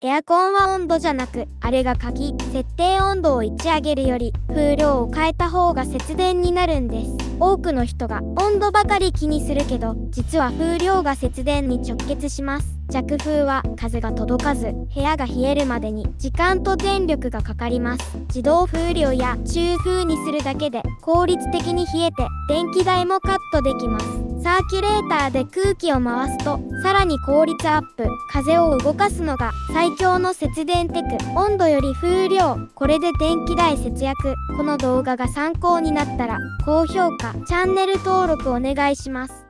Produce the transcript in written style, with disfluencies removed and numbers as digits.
エアコンは温度じゃなく、あれが鍵。設定温度を1上げるより、風量を変えた方が節電になるんです。多くの人が温度ばかり気にするけど、実は風量が節電に直結します。弱風は風が届かず、部屋が冷えるまでに時間と電力がかかります。自動風量や中風にするだけで効率的に冷えて電気代もカットできます。サーキュレーターで空気を回すとさらに効率アップ。風を動かすのが最強の節電テク。温度より風量、これで電気代節約。この動画が参考になったら高評価、チャンネル登録お願いします。